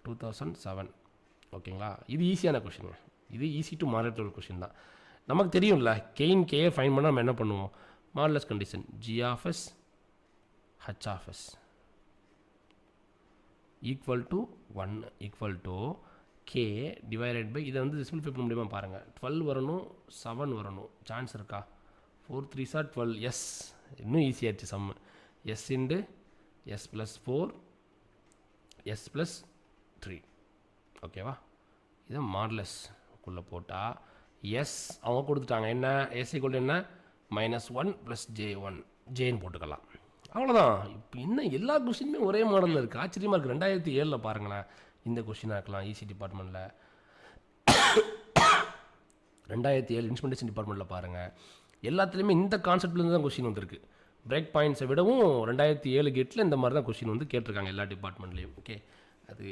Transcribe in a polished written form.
2007. ஓகேங்களா? இது ஈஸியான கொஷினுங்க. இது ஈஸி டு மாடரேட் ஒரு கொஷின் தான். நமக்கு தெரியும்ல, கெயின் கேயை ஃபைன் பண்ணால் நம்ம என்ன பண்ணுவோம்? Modulus condition g of s h of s equal to 1 equal to k divided by, இதை வந்து சிம்பிளிஃபை பண்ண முடியுமா பாருங்கள். 12 வரணும், 7 வரணும். சான்ஸ் இருக்கா? 4 3s are 12. எஸ், இன்னும் ஈஸியாகிடுச்சு Sammu. S into S plus 4 S plus 3. ஓகேவா? இதை மாடுலஸ்க்குள்ளே போட்டால் எஸ் அவங்க கொடுத்துட்டாங்க. என்ன எஸ் ஈக்குவல் என்ன? -1 + j1 ஜேன்னு போட்டுக்கலாம். அவ்வளோதான். இப்போ இன்னும் எல்லா கொஷினுமே ஒரே மாடலில் இருக்குது. ஆச்சரியமாக இருக்குது. 2007 பாருங்களேன், இந்த கொஷினாக இருக்கலாம். ஈசி டிபார்ட்மெண்ட்டில் 2007 இன்ஸ்ட்ருமெண்டேஷன் டிபார்ட்மெண்ட்டில் பாருங்கள், எல்லாத்துலேயுமே இந்த கான்செப்ட்லேருந்து தான் கொஷின் வந்திருக்கு. பிரேக் பாயிண்ட்ஸை விடவும் 2007 கேட்டில் இந்த மாதிரி தான் கொஷின் வந்து கேட்டிருக்காங்க எல்லா டிபார்ட்மெண்ட்லேயும். ஓகே, அது